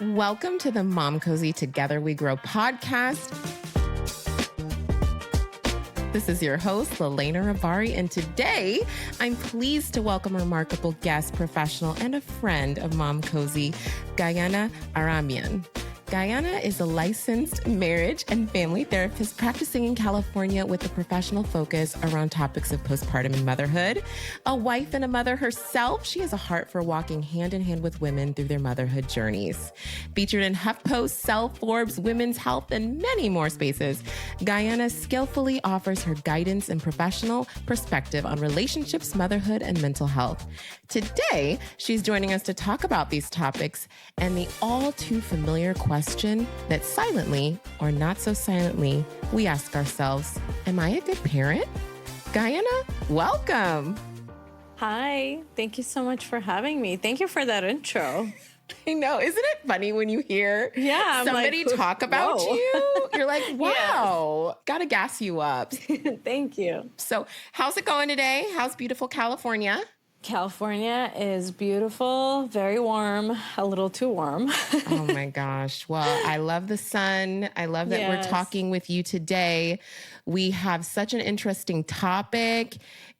Welcome to the Mom Cozy Together We Grow podcast. This is your host, Lelena Rabari, and today I'm pleased to welcome a remarkable guest, professional, and a friend of Mom Cozy, Gayane Aramian. Gayane is a licensed marriage and family therapist practicing in California with a professional focus around topics of postpartum and motherhood. A wife and a mother herself, she has a heart for walking hand in hand with women through their motherhood journeys. Featured in HuffPost, Cell, Forbes, Women's Health, and many more spaces, Gayane skillfully offers her guidance and professional perspective on relationships, motherhood, and mental health. Today, she's joining us to talk about these topics and the all too familiar question that silently or not so silently, we ask ourselves, am I a good parent? Gayane, welcome. Hi, thank you so much for having me. Thank you for that intro. I know, isn't it funny when you hear somebody like, talk about you? You're like, wow, gotta gas you up. Thank you. So how's it going today? How's beautiful California? California is beautiful, very warm, a little too warm. Oh my gosh. Well, I love the sun. I love that we're talking with you today. We have such an interesting topic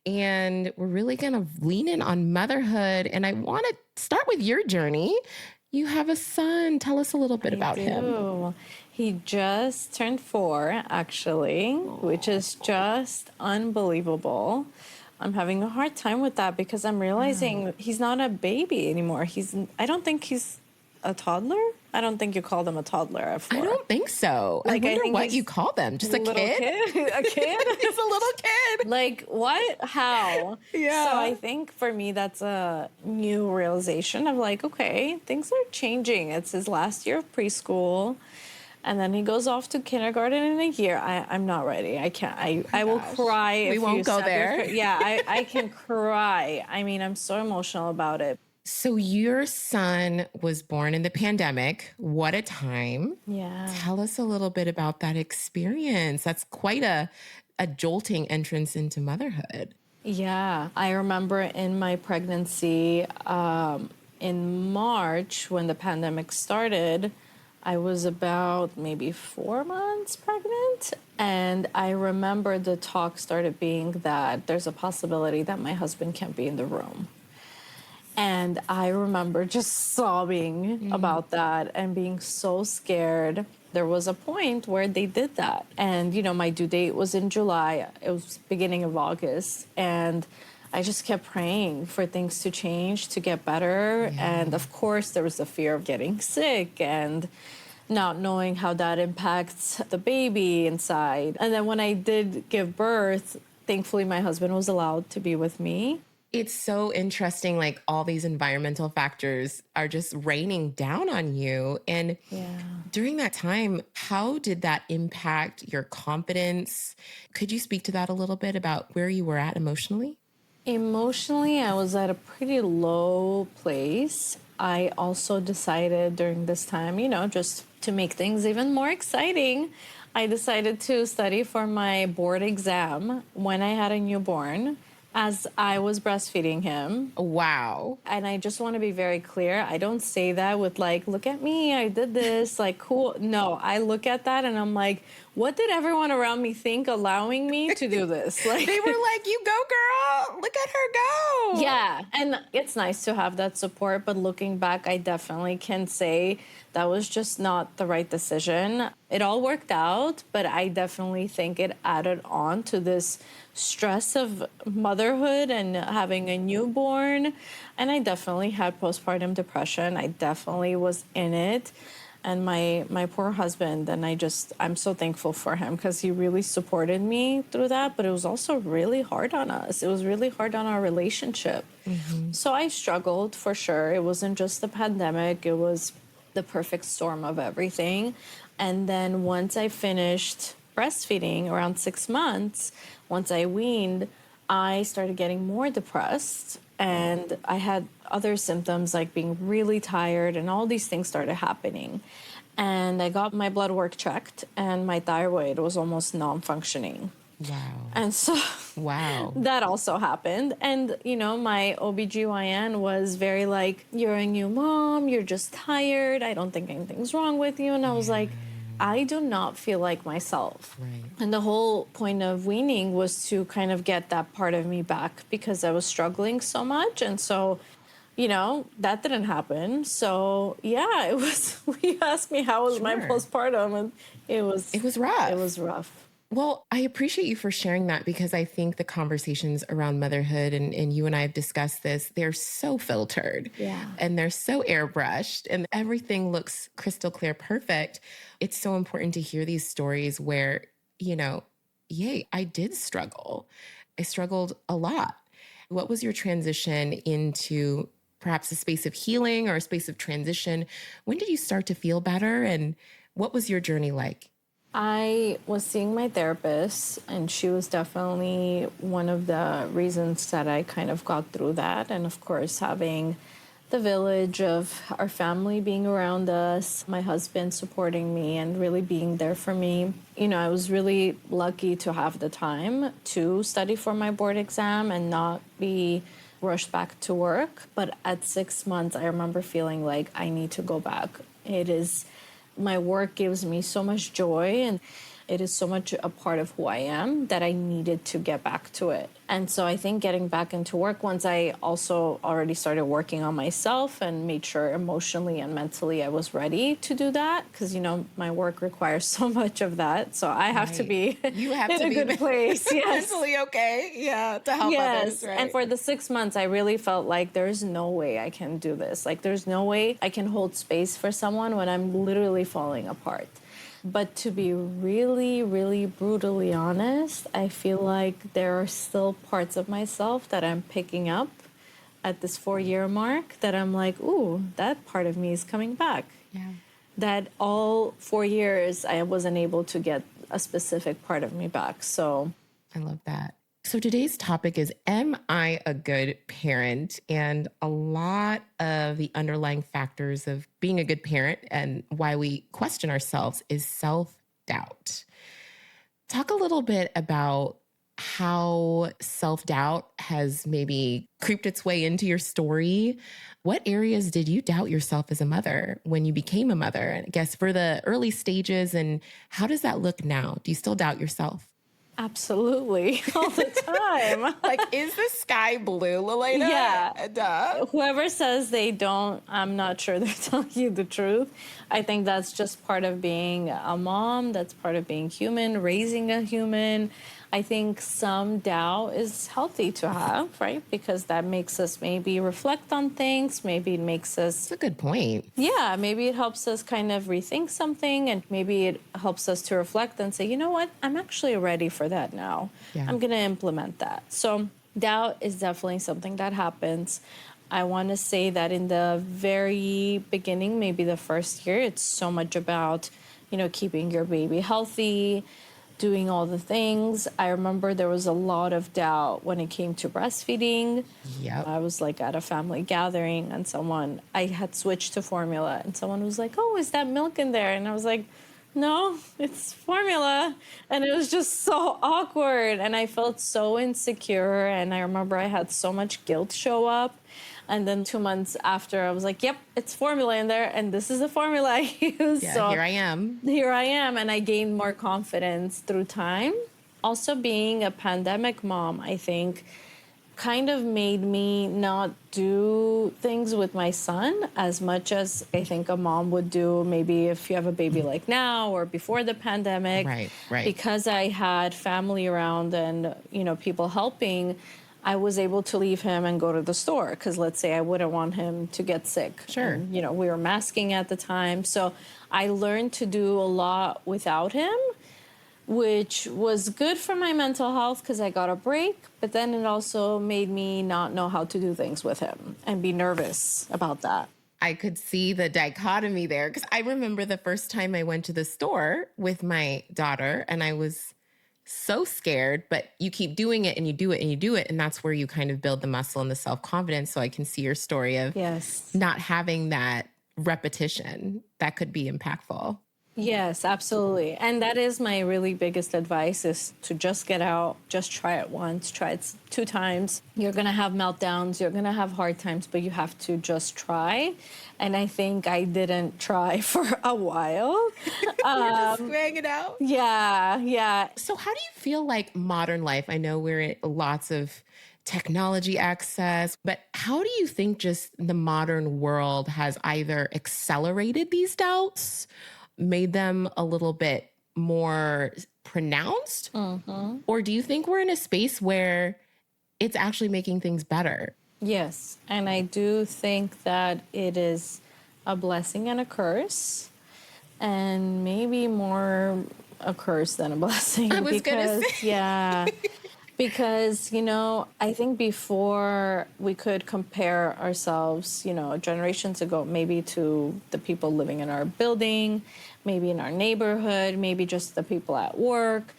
and we're really going to lean in on motherhood. And I want to start with your journey. You have a son. Tell us a little bit about him. He just turned 4, actually, which is just unbelievable. I'm having a hard time with that because I'm realizing he's not a baby anymore. I don't think he's a toddler. I don't think you call them a toddler at 4. I don't think so. I wonder what you call them. Just a kid? A kid? He's a little kid. Like, what? How? Yeah. So I think for me, that's a new realization of like, okay, things are changing. It's his last year of preschool. And then he goes off to kindergarten in a year. I'm not ready. I can't. I will cry. We won't go there. Yeah, I can cry. I mean, I'm so emotional about it. So your son was born in the pandemic. What a time. Yeah. Tell us a little bit about that experience. That's quite a jolting entrance into motherhood. Yeah. I remember in my pregnancy, in March, when the pandemic started, I was about maybe 4 months pregnant. And I remember the talk started being that there's a possibility that my husband can't be in the room. And I remember just sobbing about that and being so scared. There was a point where they did that. And, you know, my due date was in July. It was beginning of August. And I just kept praying for things to change, to get better. Yeah. And of course, there was the fear of getting sick and not knowing how that impacts the baby inside. And then when I did give birth, thankfully, my husband was allowed to be with me. It's so interesting, like all these environmental factors are just raining down on you. And during that time, how did that impact your confidence? Could you speak to that a little bit about where you were at emotionally? Emotionally, I was at a pretty low place. I also decided during this time, you know, just to make things even more exciting, I decided to study for my board exam when I had a newborn as I was breastfeeding him. Wow. And I just want to be very clear. I don't say that with like, look at me, I did this, like, cool. No, I look at that and I'm like, what did everyone around me think allowing me to do this? Like, they were like, you go, girl. Look at her go. Yeah. And it's nice to have that support. But looking back, I definitely can say that was just not the right decision. It all worked out, but I definitely think it added on to this stress of motherhood and having a newborn. And I definitely had postpartum depression. I definitely was in it. And my poor husband, and I'm so thankful for him because he really supported me through that. But it was also really hard on us. It was really hard on our relationship. Mm-hmm. So I struggled for sure. It wasn't just the pandemic. It was the perfect storm of everything. And then once I finished breastfeeding around 6 months, once I weaned, I started getting more depressed. And I had other symptoms like being really tired and all these things started happening. And I got my blood work checked and my thyroid was almost non-functioning. Wow. And so Wow. that also happened. And, my OBGYN was very like, you're a new mom, you're just tired, I don't think anything's wrong with you. And I was like, I do not feel like myself. Right. And the whole point of weaning was to kind of get that part of me back because I was struggling so much. And so, that didn't happen. So, yeah, it was, you asked me how was my Sure. postpartum, and it was rough. It was rough. Well, I appreciate you for sharing that because I think the conversations around motherhood, and you and I have discussed this, they're so filtered. Yeah. And they're so airbrushed and everything looks crystal clear, perfect. It's so important to hear these stories where, yay, I did struggle. I struggled a lot. What was your transition into perhaps a space of healing or a space of transition? When did you start to feel better? And what was your journey like? I was seeing my therapist, and she was definitely one of the reasons that I kind of got through that. And of course, having the village of our family being around us, my husband supporting me and really being there for me. I was really lucky to have the time to study for my board exam and not be rushed back to work. But at 6 months, I remember feeling like I need to go back. My work gives me so much joy, and it is so much a part of who I am that I needed to get back to it. And so I think getting back into work, once I also already started working on myself and made sure emotionally and mentally I was ready to do that, because, my work requires so much of that. So I have to be you have in to a be good place. Yes. mentally okay. Yeah. To help others. Right? And for the 6 months, I really felt like there's no way I can do this. Like, there's no way I can hold space for someone when I'm literally falling apart. But to be really, really brutally honest, I feel like there are still parts of myself that I'm picking up at this 4-year mark that I'm like, ooh, that part of me is coming back. Yeah. That all 4 years I wasn't able to get a specific part of me back. So I love that. So today's topic is, am I a good parent? And a lot of the underlying factors of being a good parent and why we question ourselves is self-doubt. Talk a little bit about how self-doubt has maybe creeped its way into your story. What areas did you doubt yourself as a mother when you became a mother? And I guess for the early stages, and how does that look now? Do you still doubt yourself? absolutely, all the time. Like, is the sky blue, Lelena? Yeah. Duh. Whoever says they don't, I'm not sure they're telling you the truth. I think that's just part of being a mom. That's part of being human, raising a human. I think some doubt is healthy to have, right? Because that makes us maybe reflect on things. Maybe it makes us... That's a good point. Yeah, maybe it helps us kind of rethink something, and maybe it helps us to reflect and say, you know what, I'm actually ready for that now. Yeah. I'm going to implement that. So doubt is definitely something that happens. I want to say that in the very beginning, maybe the first year, it's so much about, keeping your baby healthy, doing all the things. I remember there was a lot of doubt when it came to breastfeeding. Yep. I was like at a family gathering, and I had switched to formula, and someone was like, oh, is that milk in there? And I was like, no, it's formula. And it was just so awkward, and I felt so insecure. And I remember I had so much guilt show up. And then 2 months after, I was like, yep, it's formula in there, and this is the formula I use. Yeah, so here I am. Here I am, and I gained more confidence through time. Also, being a pandemic mom, I think, kind of made me not do things with my son as much as I think a mom would do maybe if you have a baby like now or before the pandemic. Right. Because I had family around and, people helping, I was able to leave him and go to the store because let's say I wouldn't want him to get sick. Sure. And, we were masking at the time. So I learned to do a lot without him, which was good for my mental health because I got a break. But then it also made me not know how to do things with him and be nervous about that. I could see the dichotomy there because I remember the first time I went to the store with my daughter and I was so scared, but you keep doing it and you do it and you do it. And that's where you kind of build the muscle and the self-confidence. So I can see your story of Yes. not having that repetition that could be impactful. Yes, absolutely. And that is my really biggest advice is to just get out, just try it once, try it two times. You're going to have meltdowns, you're going to have hard times, but you have to just try. And I think I didn't try for a while. You're just weighing it out. Yeah, yeah. So, how do you feel like modern life? I know we're in lots of technology access, but how do you think just the modern world has either accelerated these doubts, made them a little bit more pronounced, or do you think we're in a space where it's actually making things better? Yes. And I do think that it is a blessing and a curse, and maybe more a curse than a blessing. I was gonna Because, say. yeah. Because, I think before we could compare ourselves, generations ago, maybe to the people living in our building, maybe in our neighborhood, maybe just the people at work.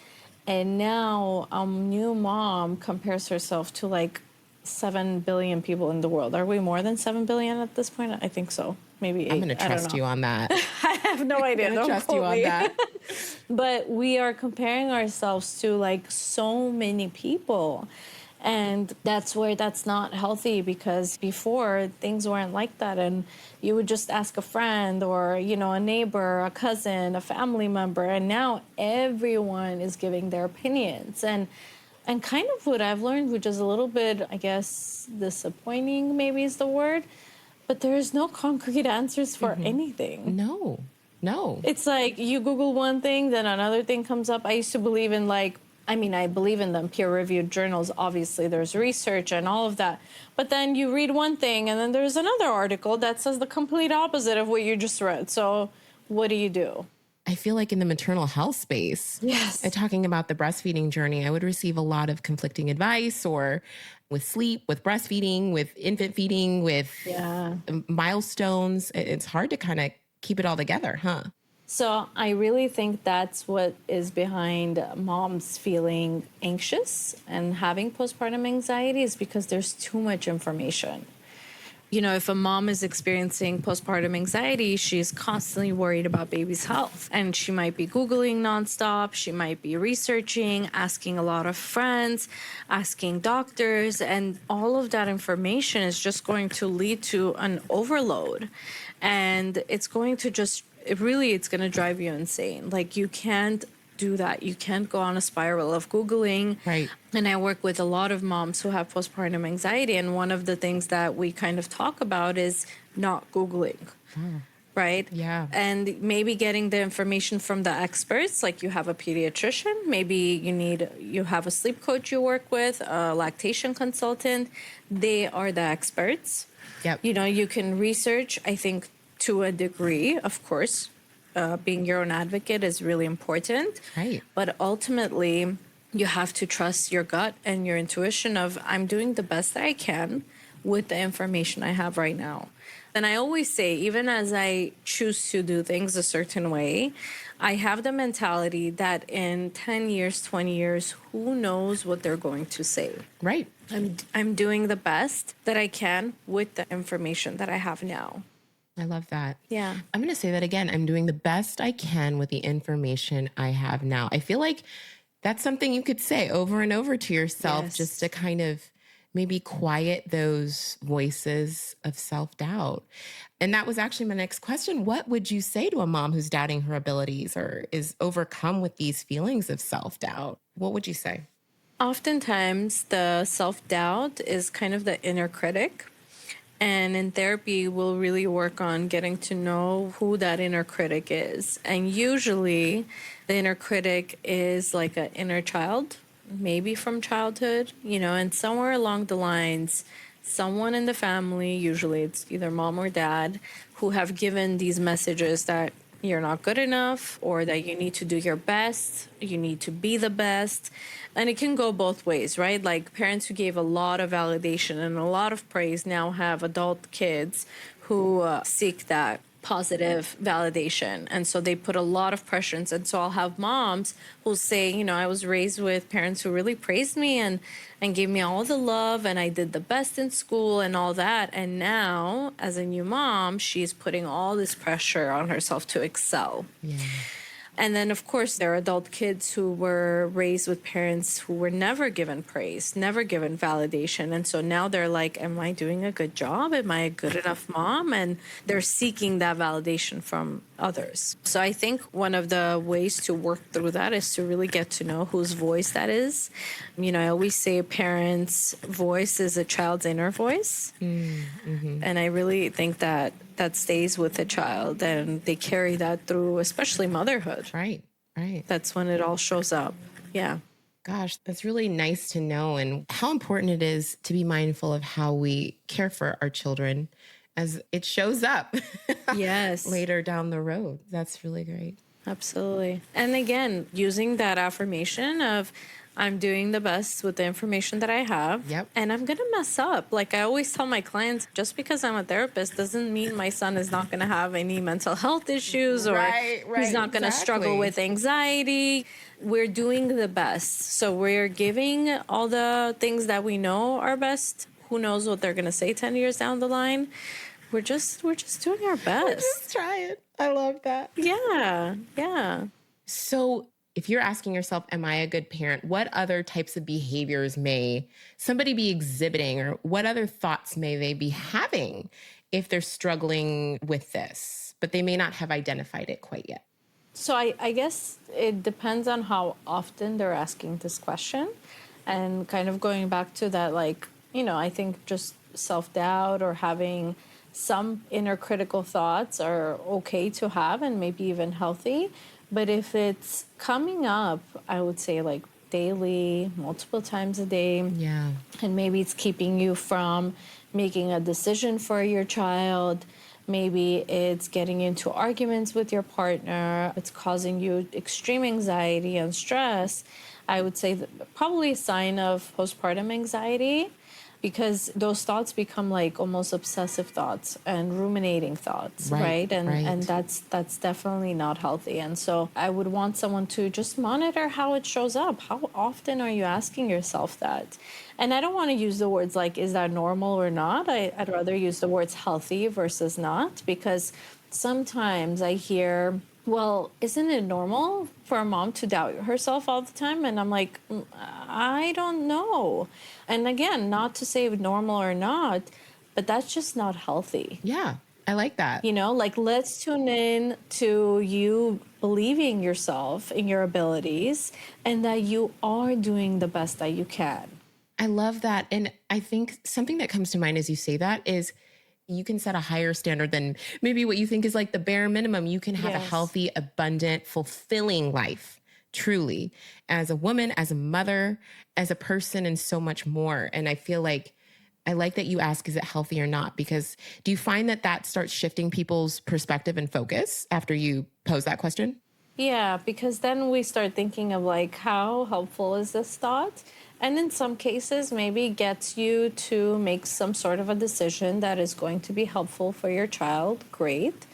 And now a new mom compares herself to like 7 billion people in the world. Are we more than 7 billion at this point? I think so. Maybe I'm 8. going to I don't trust know. you on that. I have no idea. I'm going to Don't trust quote you on me. that. But we are comparing ourselves to like so many people. And that's where that's not healthy, because before things weren't like that. And you would just ask a friend or, a neighbor, a cousin, a family member. And now everyone is giving their opinions. And kind of what I've learned, which is a little bit, I guess, disappointing, maybe is the word, but there's no concrete answers for anything. No, no. It's like you Google one thing, then another thing comes up. I used to believe in I believe in them peer-reviewed journals. Obviously, there's research and all of that. But then you read one thing, and then there's another article that says the complete opposite of what you just read. So what do you do? I feel like in the maternal health space, Yes. talking about the breastfeeding journey, I would receive a lot of conflicting advice or with sleep, with breastfeeding, with infant feeding, with Yeah. milestones. It's hard to kind of keep it all together, huh? So I really think that's what is behind moms feeling anxious and having postpartum anxiety, is because there's too much information. If a mom is experiencing postpartum anxiety, she's constantly worried about baby's health. And she might be Googling nonstop. She might be researching, asking a lot of friends, asking doctors. And all of that information is just going to lead to an overload. And it's going to it's going to drive you insane. Like, you can't do that. You can't go on a spiral of Googling. Right. And I work with a lot of moms who have postpartum anxiety. And one of the things that we kind of talk about is not Googling. Right? Yeah. And maybe getting the information from the experts, like you have a pediatrician, maybe you have a sleep coach you work with, a lactation consultant. They are the experts. Yep. You can research, I think, to a degree, of course. Being your own advocate is really important. Right. But ultimately, you have to trust your gut and your intuition of, I'm doing the best that I can with the information I have right now. And I always say, even as I choose to do things a certain way, I have the mentality that in 10 years, 20 years, who knows what they're going to say. Right. I'm doing the best that I can with the information that I have now. I love that. Yeah. I'm going to say that again. I'm doing the best I can with the information I have now. I feel like that's something you could say over and over to yourself, Yes. just to kind of maybe quiet those voices of self-doubt. And that was actually my next question. What would you say to a mom who's doubting her abilities or is overcome with these feelings of self-doubt? What would you say? Oftentimes, the self-doubt is kind of the inner critic. And in therapy, we'll really work on getting to know who that inner critic is. And usually, the inner critic is like an inner child, maybe from childhood, and somewhere along the lines, someone in the family, usually it's either mom or dad, who have given these messages that you're not good enough, or that you need to do your best, you need to be the best. And it can go both ways, right? Like, parents who gave a lot of validation and a lot of praise now have adult kids who seek that positive validation. And so they put a lot of pressures. And so I'll have moms who'll say, I was raised with parents who really praised me and gave me all the love, and I did the best in school and all that. And now, as a new mom, she's putting all this pressure on herself to excel. Yeah. And then, of course, there are adult kids who were raised with parents who were never given praise, never given validation. And so now they're like, am I doing a good job? Am I a good enough mom? And they're seeking that validation from others. So I think one of the ways to work through that is to really get to know whose voice that is. I always say a parent's voice is a child's inner voice. Mm-hmm. And I really think that stays with the child, and they carry that through, especially motherhood. Right. That's when it all shows up. Yeah. Gosh, that's really nice to know, and how important it is to be mindful of how we care for our children as it shows up. Yes. Later down the road. That's really great. Absolutely. And again, using that affirmation of I'm doing the best with the information that I have. Yep. And I'm going to mess up. Like I always tell my clients, just because I'm a therapist doesn't mean my son is not going to have any mental health issues or he's not going to struggle with anxiety. We're doing the best. So we're giving all the things that we know are best. Who knows what they're going to say 10 years down the line? We're just doing our best. We're just trying. I love that. Yeah. So if you're asking yourself, am I a good parent? What other types of behaviors may somebody be exhibiting, or what other thoughts may they be having if they're struggling with this, but they may not have identified it quite yet? So I guess it depends on how often they're asking this question, and kind of going back to that, I think just self-doubt or having some inner critical thoughts are okay to have and maybe even healthy. But if it's coming up, I would say daily, multiple times a day. Yeah. And maybe it's keeping you from making a decision for your child. Maybe it's getting into arguments with your partner. It's causing you extreme anxiety and stress. I would say that probably a sign of postpartum anxiety, because those thoughts become almost obsessive thoughts and ruminating thoughts, right? And that's definitely not healthy. And so I would want someone to just monitor how it shows up. How often are you asking yourself that? And I don't want to use the words is that normal or not? I'd rather use the words healthy versus not, because sometimes I hear, well, isn't it normal for a mom to doubt herself all the time? And I'm like, I don't know. And again, not to say normal or not, but that's just not healthy. Yeah, I like that. Let's tune in to you believing yourself in your abilities and that you are doing the best that you can. I love that. And I think something that comes to mind as you say that is you can set a higher standard than maybe what you think is the bare minimum. You can have a healthy, abundant, fulfilling life, truly, as a woman, as a mother, as a person, and so much more. And I feel I like that you ask, is it healthy or not? Because do you find that starts shifting people's perspective and focus after you pose that question? Yeah, because then we start thinking of how helpful is this thought? And in some cases, maybe gets you to make some sort of a decision that is going to be helpful for your child. Great.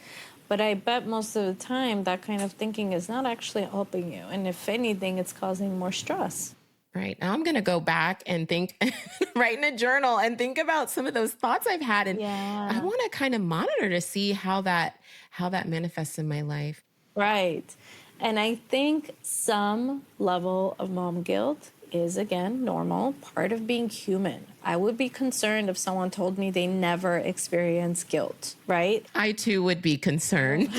But I bet most of the time that kind of thinking is not actually helping you. And if anything, it's causing more stress. Right. Now I'm going to go back and think, write in a journal and think about some of those thoughts I've had. And I want to kind of monitor to see how that manifests in my life. Right. And I think some level of mom guilt is, again, normal, part of being human. I would be concerned if someone told me they never experience guilt, right? I too would be concerned.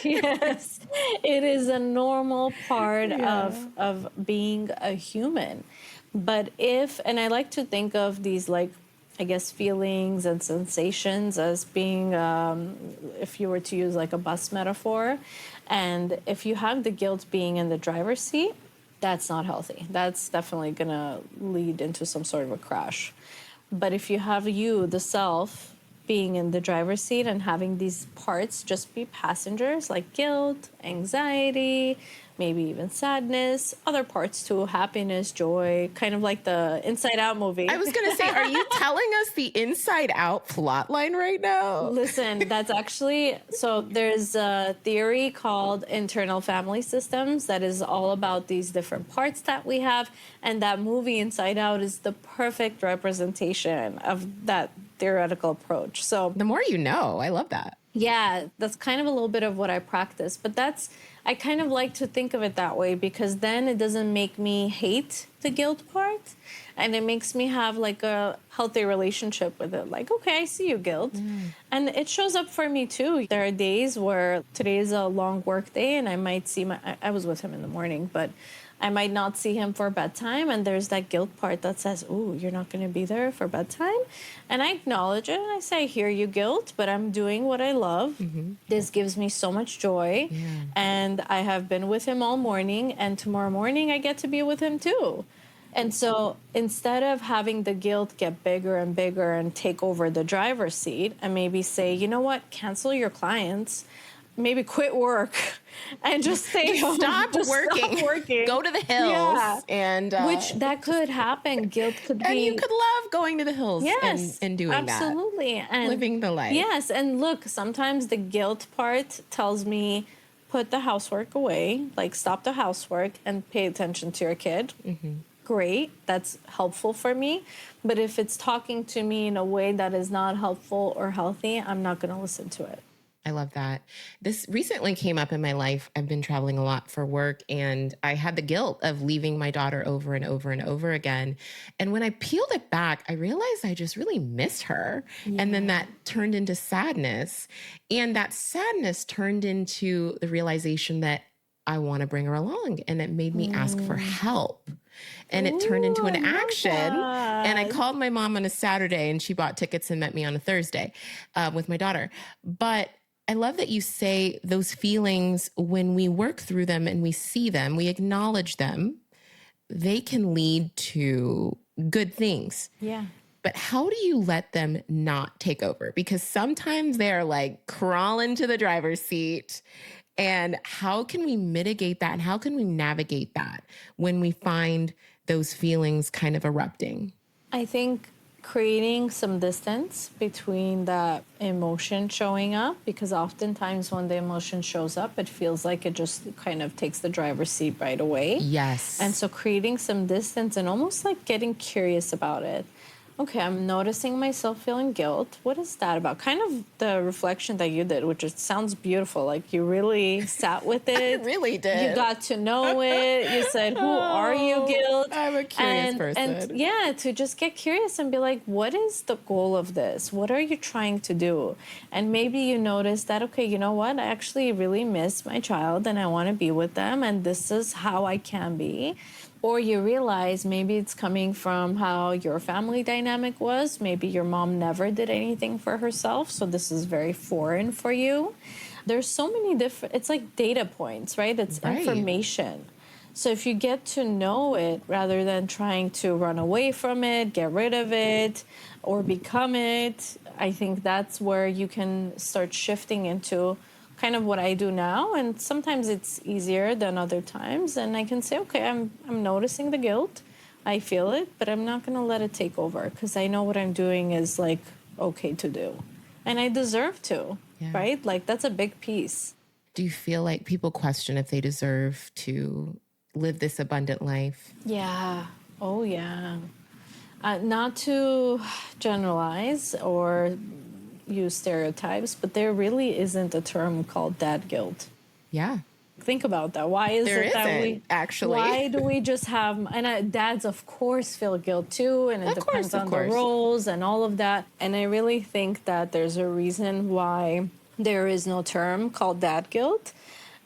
Yes, it is a normal part of being a human. But and I like to think of these feelings and sensations as being, if you were to use a bus metaphor, and if you have the guilt being in the driver's seat, that's not healthy. That's definitely going to lead into some sort of a crash. But if you have you, the self, being in the driver's seat and having these parts just be passengers, like guilt, anxiety, maybe even sadness, other parts too, happiness, joy, kind of like the Inside Out movie. I was going to say, are you telling us the Inside Out plot line right now? Listen, that's actually, so there's a theory called internal family systems that is all about these different parts that we have. And that movie, Inside Out, is the perfect representation of that theoretical approach. So The more you know. I love that. yeah, that's kind of a little bit of what I practice. But I kind of like to think of it that way because then it doesn't make me hate the guilt part. And it makes me have like a healthy relationship with it. Like, okay, I see you, guilt. And it shows up for me too. There are days where today is a long work day and I might see I was with him in the morning, but I might not see him for bedtime. And there's that guilt part that says, ooh, you're not going to be there for bedtime. And I acknowledge it and I say, I hear you, guilt, but I'm doing what I love. This gives me so much joy. And I have been with him all morning. And tomorrow morning, I get to be with him too. And so instead of having the guilt get bigger and bigger and take over the driver's seat, and maybe say, you know what, cancel your clients, maybe quit work and just stay home. Stop working. Go to the hills. Yeah. And which that could happen. Guilt could be. And you could love going to the hills Yes, and doing absolutely. that. And living the life. Yes. And look, sometimes the guilt part tells me, put the housework away, like stop the housework and pay attention to your kid. Great, that's helpful for me. But if it's talking to me in a way that is not helpful or healthy, I'm not going to listen to it. I love that. This recently came up in my life. I've been traveling a lot for work and I had the guilt of leaving my daughter over and over and over again. And when I peeled it back, I realized I just really missed her. And then that turned into sadness. And that sadness turned into the realization that I want to bring her along. And it made me ask for help. And it turned into an action. And I called my mom on a Saturday and she bought tickets and met me on a Thursday with my daughter. But I love that you say those feelings, when we work through them and we see them, we acknowledge them, they can lead to good things. Yeah. But how do you let them not take over? Because sometimes they're like crawling to the driver's seat. And how can we mitigate that? And how can we navigate that when we find those feelings kind of erupting? I think creating some distance between that emotion showing up, because oftentimes when the emotion shows up, it feels like it just kind of takes the driver's seat right away. Yes. And so creating some distance and almost like getting curious about it. Okay, I'm noticing myself feeling guilt. What is that about? Kind of the reflection that you did, which just sounds beautiful. Like you really sat with it. I really did. You got to know it. You said, who are you, guilt? I'm a curious person. And yeah, to just get curious and be like, what is the goal of this? What are you trying to do? And maybe you notice that, okay, you know what? I actually really miss my child and I want to be with them. And this is how I can be. Or you realize maybe it's coming from how your family dynamic was. Maybe your mom never did anything for herself, so this is very foreign for you. There's so many different, it's like data points, right? It's information. So if you get to know it rather than trying to run away from it, get rid of it, or become it, I think that's where you can start shifting into kind of what I do now. And sometimes it's easier than other times. And I can say, okay, I'm noticing the guilt. I feel it, but I'm not going to let it take over because I know what I'm doing is like okay to do. And I deserve to, right? Like that's a big piece. Do you feel like people question if they deserve to live this abundant life? Yeah. Oh, yeah. Not to generalize or use stereotypes, but there really isn't a term called dad guilt. Yeah. Think about that. Why is there it that we actually? Why do we just have? And dads, of course, feel guilt too, and it depends on the roles and all of that. And I really think that there's a reason why there is no term called dad guilt.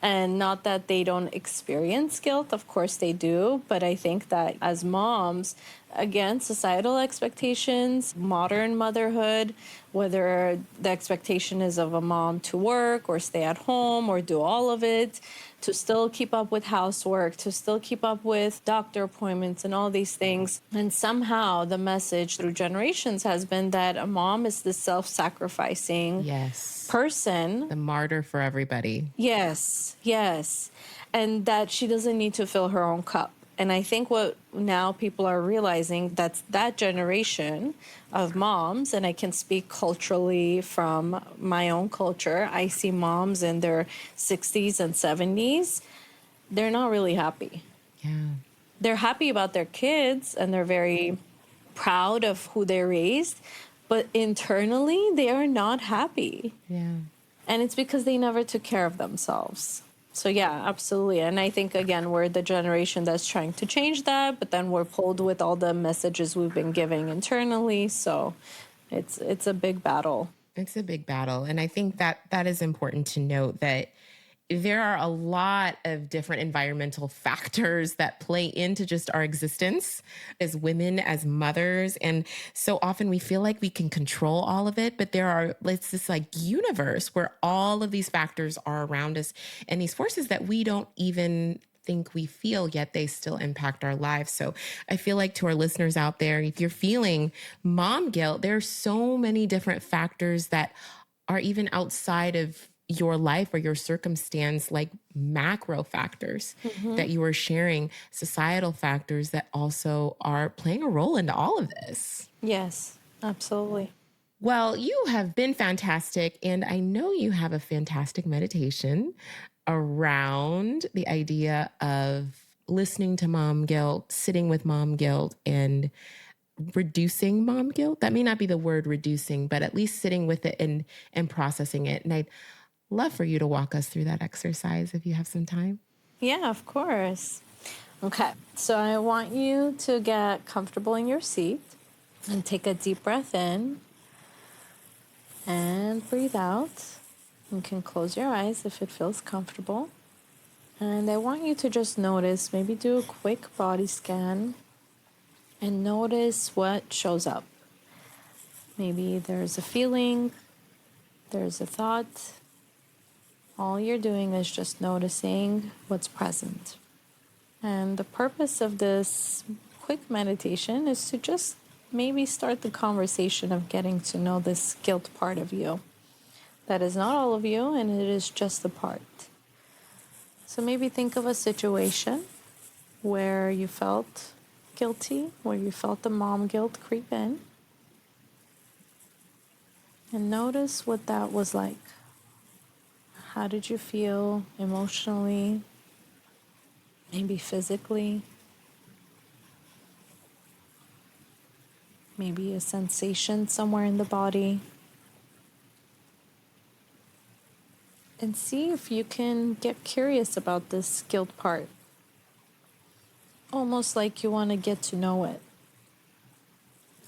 And not that they don't experience guilt, of course they do, but I think that as moms, again, societal expectations, modern motherhood, whether the expectation is of a mom to work or stay at home or do all of it, to still keep up with housework, to still keep up with doctor appointments and all these things. And somehow the message through generations has been that a mom is the self-sacrificing Yes. person. The martyr for everybody. Yes, yes. And that she doesn't need to fill her own cup. And I think what now people are realizing, that's that generation of moms, and I can speak culturally from my own culture. I see moms in their 60s and 70s. They're not really happy. Yeah. They're happy about their kids and they're very proud of who they raised, but internally they are not happy. Yeah. And it's because they never took care of themselves. So yeah, absolutely. And I think, again, we're the generation that's trying to change that, but then we're pulled with all the messages we've been giving internally. So it's a big battle. It's a big battle. And I think that that is important to note, that there are a lot of different environmental factors that play into just our existence as women, as mothers. And so often we feel like we can control all of it, but it's this like universe where all of these factors are around us, and these forces that we don't even think we feel, yet they still impact our lives. So I feel like, to our listeners out there, if you're feeling mom guilt, there are so many different factors that are even outside of your life or your circumstance, like macro factors that you are sharing, societal factors that also are playing a role into all of this. Yes, absolutely. Well, you have been fantastic, and I know you have a fantastic meditation around the idea of listening to mom guilt, sitting with mom guilt, and reducing mom guilt. That may not be the word reducing, but at least sitting with it and processing it. And I'd love for you to walk us through that exercise if you have some time. Yeah, of course. Okay, so I want you to get comfortable in your seat and take a deep breath in and breathe out. You can close your eyes if it feels comfortable. And I want you to just notice, maybe do a quick body scan and notice what shows up. Maybe there's a feeling, there's a thought. All you're doing is just noticing what's present. And the purpose of this quick meditation is to just maybe start the conversation of getting to know this guilt part of you. That is not all of you, and it is just a part. So maybe think of a situation where you felt guilty, where you felt the mom guilt creep in. And notice what that was like. How did you feel emotionally, maybe physically? Maybe a sensation somewhere in the body. And see if you can get curious about this guilt part. Almost like you want to get to know it.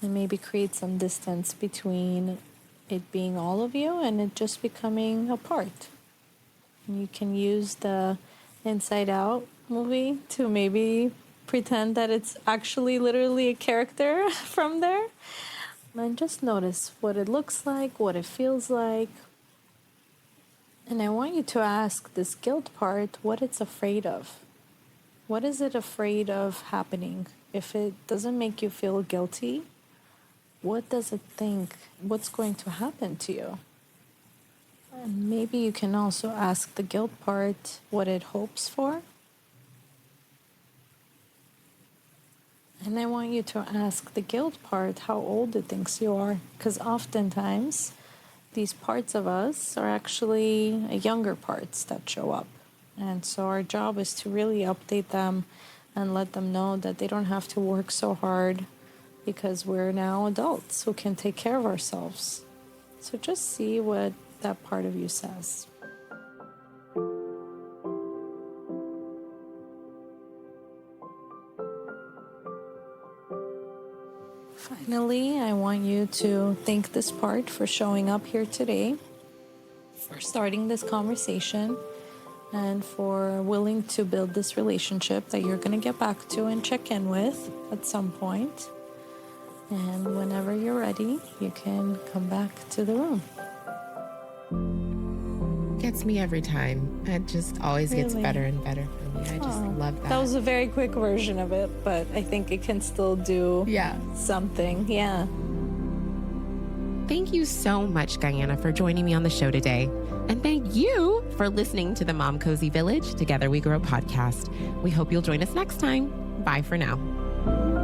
And maybe create some distance between it being all of you and it just becoming a part. You can use the Inside Out movie to maybe pretend that it's actually literally a character from there. And just notice what it looks like, what it feels like. And I want you to ask this guilt part what it's afraid of. What is it afraid of happening? If it doesn't make you feel guilty, what does it think? What's going to happen to you? And maybe you can also ask the guilt part what it hopes for. And I want you to ask the guilt part how old it thinks you are. Because oftentimes, these parts of us are actually younger parts that show up. And so our job is to really update them and let them know that they don't have to work so hard because we're now adults who can take care of ourselves. So just see what that part of you says. Finally, I want you to thank this part for showing up here today, for starting this conversation, and for willing to build this relationship that you're going to get back to and check in with at some point. And whenever you're ready, you can come back to the room. Gets me every time. It just always gets Really? better and better for me. I just love that. That was a very quick version of it, but I think it can still do something. Yeah. Thank you so much, Gayane, for joining me on the show today. And thank you for listening to the Mom Cozy Village Together We Grow podcast. We hope you'll join us next time. Bye for now.